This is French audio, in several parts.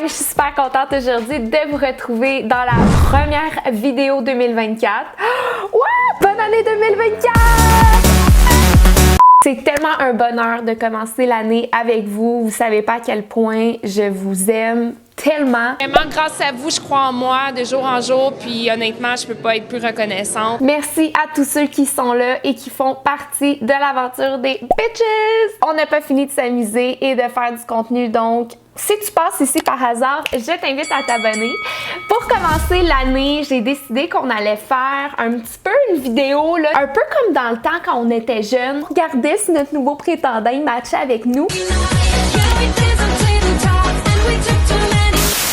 je suis super contente aujourd'hui de vous retrouver dans la première vidéo 2024. Ouais! Bonne année 2024! C'est tellement un bonheur de commencer l'année avec vous. Vous savez pas à quel point je vous aime tellement. Vraiment, grâce à vous, je crois en moi de jour en jour, puis honnêtement, je peux pas être plus reconnaissante. Merci à tous ceux qui sont là et qui font partie de l'aventure des bitches! On n'a pas fini de s'amuser et de faire du contenu, donc si tu passes ici par hasard, je t'invite à t'abonner. Pour commencer l'année, j'ai décidé qu'on allait faire un petit peu une vidéo, là, un peu comme dans le temps quand on était jeunes. Regardez si notre nouveau prétendant il matchait avec nous.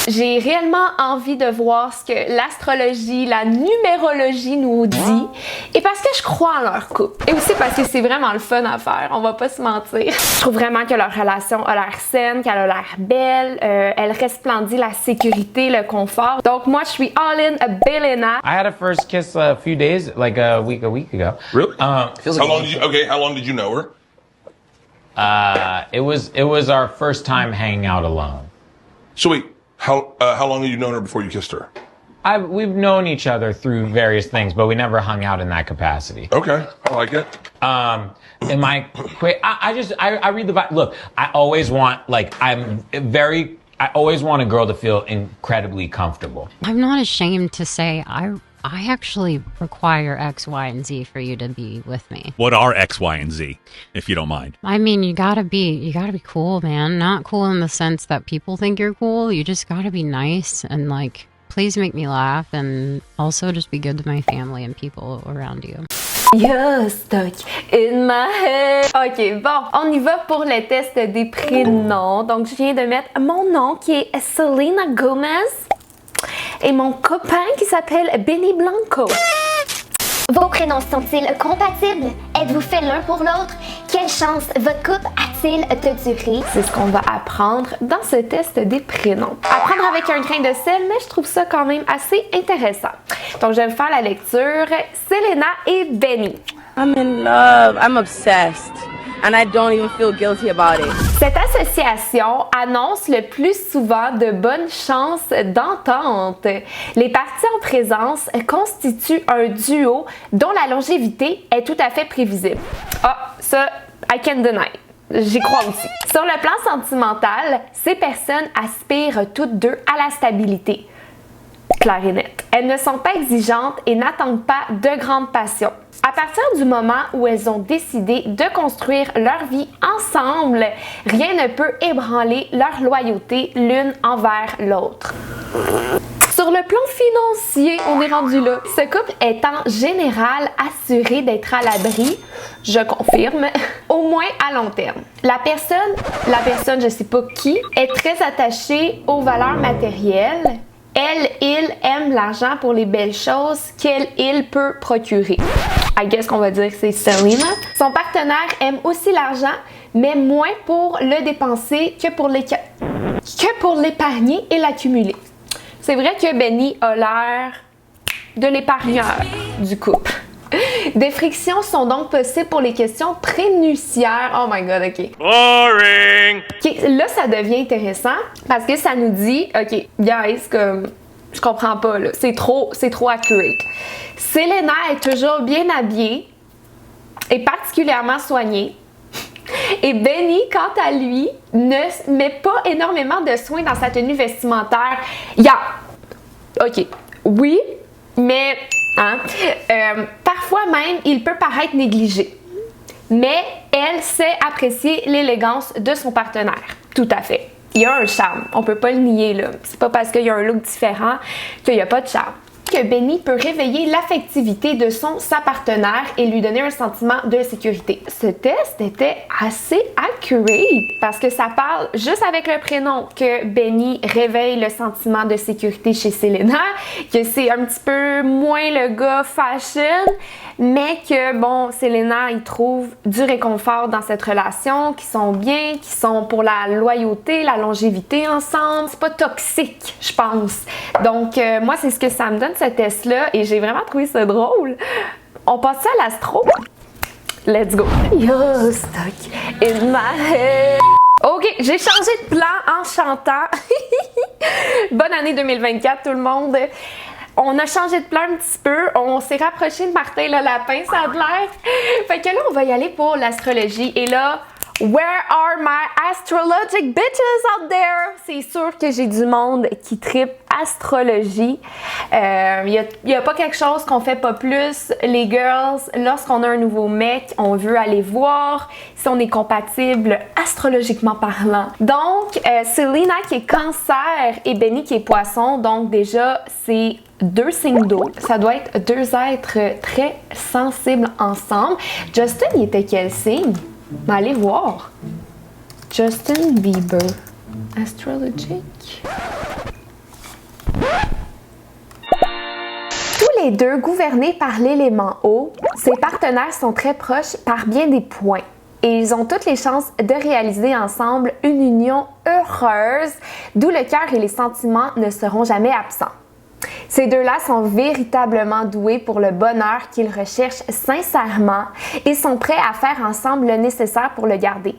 J'ai réellement envie de voir ce que l'astrologie, la numérologie nous dit. Et parce que je crois en leur couple. Et aussi parce que c'est vraiment le fun à faire, on va pas se mentir. Je trouve vraiment que leur relation a l'air saine, qu'elle a l'air belle. Elle resplendit la sécurité, le confort. Donc moi, je suis all-in a Belena. I had a first kiss a few days, like a week ago. Really? Feels How like long did you? Okay, how long did you know her? It was our first time hanging out alone. So wait, how long had you known her before you kissed her? We've known each other through various things, but we never hung out in that capacity. Okay, I like it. Am I quick? I read the Bible. Look, I always want I always want a girl to feel incredibly comfortable. I'm not ashamed to say I actually require X, Y, and Z for you to be with me. What are X, Y, and Z, if you don't mind? I mean, you gotta be cool, man. Not cool in the sense that people think you're cool. You just gotta be nice and like, please make me laugh and also just be good to my family and people around you. You're stuck in my head. Ok, bon, on y va pour le test des prénoms. Donc, je viens de mettre mon nom qui est Selena Gomez et mon copain qui s'appelle Benny Blanco. Vos prénoms sont-ils compatibles? Êtes-vous faits l'un pour l'autre? Quelle chance votre couple a-t-il de durer? C'est ce qu'on va apprendre dans ce test des prénoms. Apprendre avec un grain de sel, mais je trouve ça quand même assez intéressant. Donc, je vais faire la lecture. Selena et Benny. I'm in love. I'm obsessed. And I don't even feel guilty about it. Cette association annonce le plus souvent de bonnes chances d'entente. Les parties en présence constituent un duo dont la longévité est tout à fait prévisible. Ah, ça, I can deny. J'y crois aussi. Sur le plan sentimental, ces personnes aspirent toutes deux à la stabilité. Claire et nette. Elles ne sont pas exigeantes et n'attendent pas de grandes passions. À partir du moment où elles ont décidé de construire leur vie ensemble, rien ne peut ébranler leur loyauté l'une envers l'autre. Sur le plan financier, on est rendu là. Ce couple est en général assuré d'être à l'abri, je confirme, au moins à long terme. La personne, je sais pas qui, est très attachée aux valeurs matérielles. Elle, il aime l'argent pour les belles choses qu'elle, il peut procurer. I guess qu'on va dire que c'est Selena. Son partenaire aime aussi l'argent, mais moins pour le dépenser que pour l'épargner et l'accumuler. C'est vrai que Benny a l'air de l'épargneur du couple. Des frictions sont donc possibles pour les questions prénuptiaires. Oh my god, ok. Boring! Ok, là, ça devient intéressant parce que ça nous dit, ok, guys, comme, je comprends pas, là, c'est trop accurate. Selena est toujours bien habillée et particulièrement soignée. Et Benny, quant à lui, ne met pas énormément de soin dans sa tenue vestimentaire. Ok, oui, mais parfois même, il peut paraître négligé. Mais elle sait apprécier l'élégance de son partenaire. Tout à fait. Il y a un charme, on peut pas le nier là. C'est pas parce qu'il y a un look différent qu'il y a pas de charme. Que Benny peut réveiller l'affectivité de sa partenaire et lui donner un sentiment de sécurité. Ce test était assez accurate parce que ça parle juste avec le prénom que Benny réveille le sentiment de sécurité chez Selena, que c'est un petit peu moins le gars fashion, mais que bon, Selena il trouve du réconfort dans cette relation, qui sont bien, qui sont pour la loyauté, la longévité ensemble. C'est pas toxique, je pense. Donc moi c'est ce que ça me donne ce test-là et j'ai vraiment trouvé ça drôle. On passe ça à l'astro? Let's go! You're stuck in my head. OK, j'ai changé de plan en chantant. Bonne année 2024 tout le monde. On a changé de plan un petit peu. On s'est rapproché de Martin le lapin, ça a l'air. Fait que là, on va y aller pour l'astrologie. Et là, where are my astrologic bitches out there? C'est sûr que j'ai du monde qui trippe astrologie. Il y a pas quelque chose qu'on fait pas plus, les girls. Lorsqu'on a un nouveau mec, on veut aller voir si on est compatible astrologiquement parlant. Donc, Selena qui est cancer et Benny qui est poisson. Donc déjà, c'est 2 signes d'eau. Ça doit être 2 êtres très sensibles ensemble. Justin, il était quel signe? Mais allez voir. Justin Bieber. Astrologique. Tous les deux gouvernés par l'élément eau, ses partenaires sont très proches par bien des points. Et ils ont toutes les chances de réaliser ensemble une union heureuse, d'où le cœur et les sentiments ne seront jamais absents. Ces deux-là sont véritablement doués pour le bonheur qu'ils recherchent sincèrement et sont prêts à faire ensemble le nécessaire pour le garder.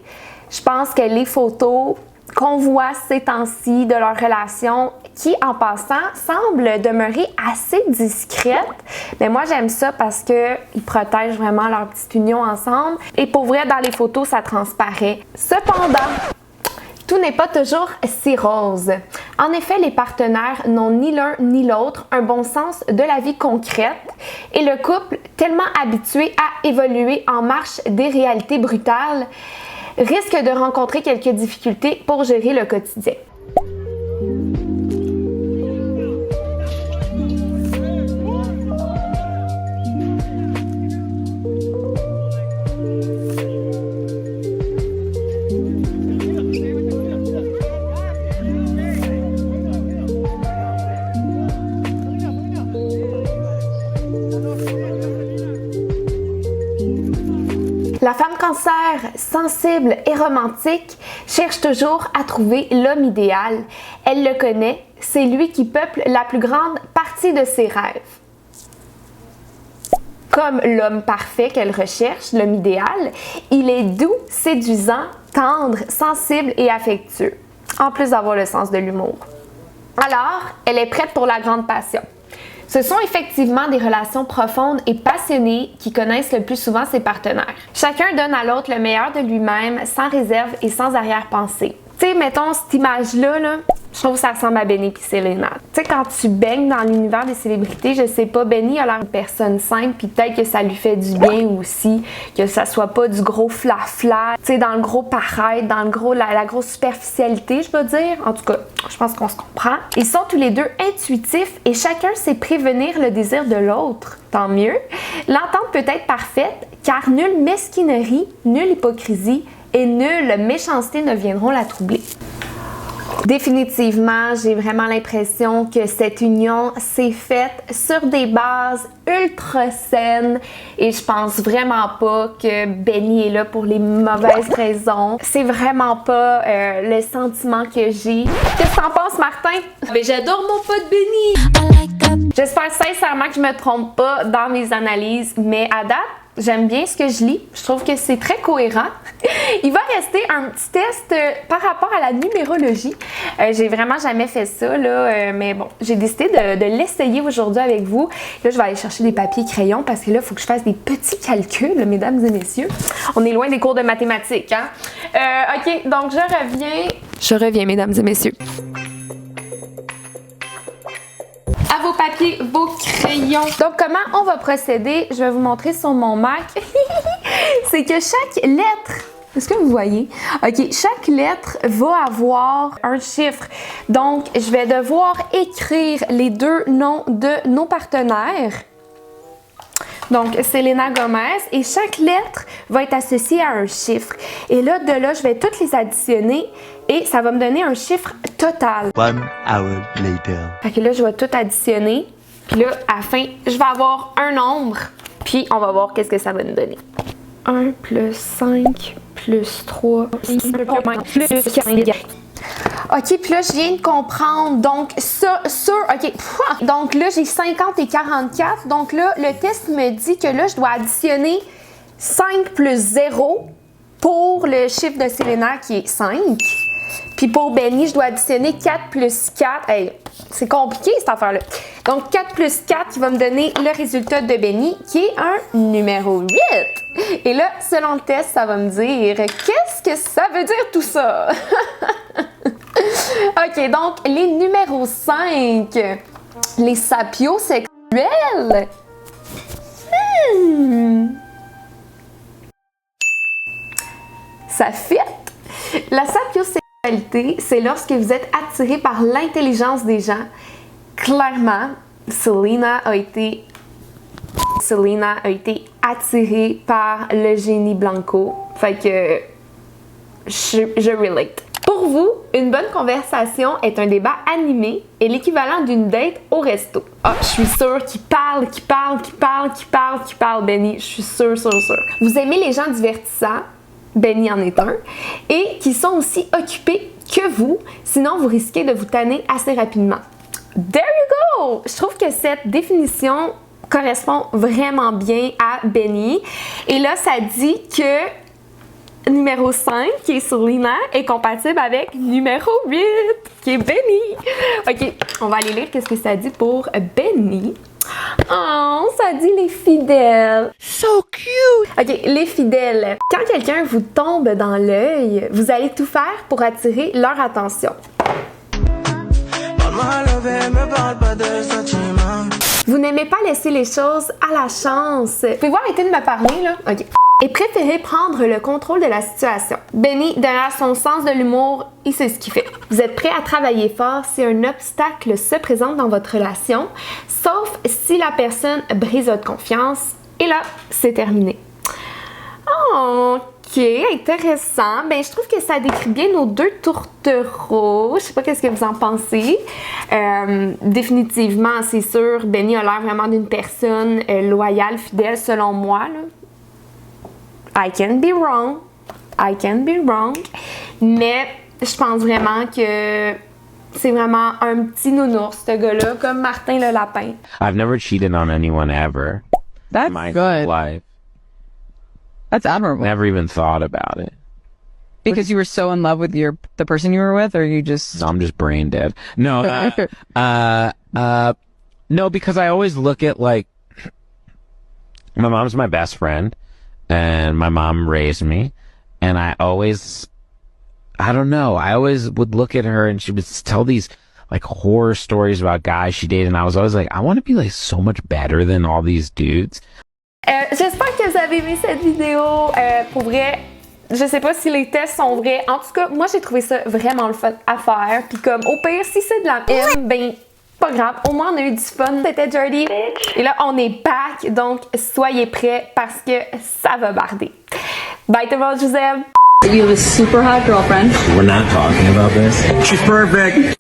Je pense que les photos qu'on voit ces temps-ci de leur relation, qui en passant semblent demeurer assez discrètes, mais moi j'aime ça parce qu'ils protègent vraiment leur petite union ensemble et pour vrai dans les photos ça transparaît. Cependant, tout n'est pas toujours si rose. En effet, les partenaires n'ont ni l'un ni l'autre un bon sens de la vie concrète et le couple, tellement habitué à évoluer en marche des réalités brutales, risque de rencontrer quelques difficultés pour gérer le quotidien. La femme cancer, sensible et romantique, cherche toujours à trouver l'homme idéal. Elle le connaît, c'est lui qui peuple la plus grande partie de ses rêves. Comme l'homme parfait qu'elle recherche, l'homme idéal, il est doux, séduisant, tendre, sensible et affectueux, en plus d'avoir le sens de l'humour. Alors, elle est prête pour la grande passion. Ce sont effectivement des relations profondes et passionnées qui connaissent le plus souvent ses partenaires. Chacun donne à l'autre le meilleur de lui-même, sans réserve et sans arrière-pensée. Tu sais, mettons cette image-là, je trouve que ça ressemble à Benny et Selena. Tu sais, quand tu baignes dans l'univers des célébrités, je sais pas, Benny a l'air d'une personne simple, puis peut-être que ça lui fait du bien aussi, que ça soit pas du gros fla-fla, tu sais, dans le gros paraître, dans le gros, la grosse superficialité, je veux dire. En tout cas, je pense qu'on se comprend. Ils sont tous les deux intuitifs et chacun sait prévenir le désir de l'autre. Tant mieux. L'entente peut être parfaite, car nulle mesquinerie, nulle hypocrisie et nulle méchanceté ne viendront la troubler. Définitivement, j'ai vraiment l'impression que cette union s'est faite sur des bases ultra saines et je pense vraiment pas que Benny est là pour les mauvaises raisons. C'est vraiment pas le sentiment que j'ai. Qu'est-ce que t'en penses, Martin? Mais j'adore mon pote Benny! J'espère sincèrement que je me trompe pas dans mes analyses, mais à date, j'aime bien ce que je lis. Je trouve que c'est très cohérent. Il va rester un petit test par rapport à la numérologie. J'ai vraiment jamais fait ça, là, mais bon, j'ai décidé de l'essayer aujourd'hui avec vous. Là, je vais aller chercher des papiers crayons parce que là, il faut que je fasse des petits calculs, mesdames et messieurs. On est loin des cours de mathématiques, hein? OK, donc je reviens. Je reviens, mesdames et messieurs. À vos papiers, vos crayons. Donc, comment on va procéder? Je vais vous montrer sur mon Mac. C'est que chaque lettre, est-ce que vous voyez? OK, chaque lettre va avoir un chiffre. Donc, je vais devoir écrire les deux noms de nos partenaires. Donc, Selena Gomez, et chaque lettre va être associée à un chiffre. Et là, de là, je vais toutes les additionner et ça va me donner un chiffre total. 1 hour later. Fait que là, je vais tout additionner. Puis là, à la fin, je vais avoir un nombre. Puis, on va voir qu'est-ce que ça va nous donner. 1 plus 5 plus 3 plus 4. OK, puis là, je viens de comprendre. Donc, OK. Donc là, j'ai 50 et 44. Donc là, le test me dit que là, je dois additionner 5 plus 0. pour le chiffre de Selena qui est 5. Puis pour Benny, je dois additionner 4 plus 4. Hey, c'est compliqué cette affaire-là. Donc 4 plus 4 qui va me donner le résultat de Benny qui est un numéro 8. Et là, selon le test, ça va me dire qu'est-ce que ça veut dire tout ça? OK, donc les numéros 5, les sapiosexuels. Ça fit. La sapiosexualité, c'est lorsque vous êtes attiré par l'intelligence des gens. Clairement, Selena a été attirée par le génie Blanco. Fait que je relate. Pour vous, une bonne conversation est un débat animé et l'équivalent d'une date au resto. Ah, je suis sûre qu'il parle, Benny. Je suis sûre. Vous aimez les gens divertissants, Benny en est un, et qui sont aussi occupés que vous, sinon vous risquez de vous tanner assez rapidement. There you go! Je trouve que cette définition correspond vraiment bien à Benny. Et là, ça dit que numéro 5, qui est Selena, est compatible avec numéro 8, qui est Benny. OK, on va aller lire qu'est-ce que ça dit pour Benny. Oh, ça dit les fidèles. So cute! OK, les fidèles. Quand quelqu'un vous tombe dans l'œil, vous allez tout faire pour attirer leur attention. Vous n'aimez pas laisser les choses à la chance. Pouvez-vous arrêter de me parler, là? OK. Et préférez prendre le contrôle de la situation. Benny, derrière son sens de l'humour, il sait ce qu'il fait. Vous êtes prêt à travailler fort si un obstacle se présente dans votre relation, sauf si la personne brise votre confiance. Et là, c'est terminé. Oh, OK, intéressant. Ben, je trouve que ça décrit bien nos deux tourtereaux. Je sais pas qu'est-ce que vous en pensez. Définitivement, c'est sûr, Benny a l'air vraiment d'une personne loyale, fidèle, selon moi, là. I can be wrong. Mais je pense vraiment que c'est vraiment un petit nounours, ce gars-là, comme Martin le lapin. I've never cheated on anyone ever. That's in my good. life. That's admirable. Never even thought about it. Because you were so in love with the person you were with, or you just... I'm just brain dead. No, no, because I always look at, like, my mom's my best friend, and my mom raised me, and I always would look at her and she would tell these, like, horror stories about guys she dated, and I was always like, I want to be, like, so much better than all these dudes. J'espère que vous avez aimé cette vidéo. Pour vrai, je sais pas si les tests sont vrais. En tout cas, moi, j'ai trouvé ça vraiment le fun à faire. Puis comme, au pire, si c'est de la haine, ben, pas grave. Au moins, on a eu du fun. C'était Jordy. Et là, on est back. Donc, soyez prêts parce que ça va barder. Bye tout le monde, je vous aime. You have a super hot girlfriend. We're not talking about this. She's perfect.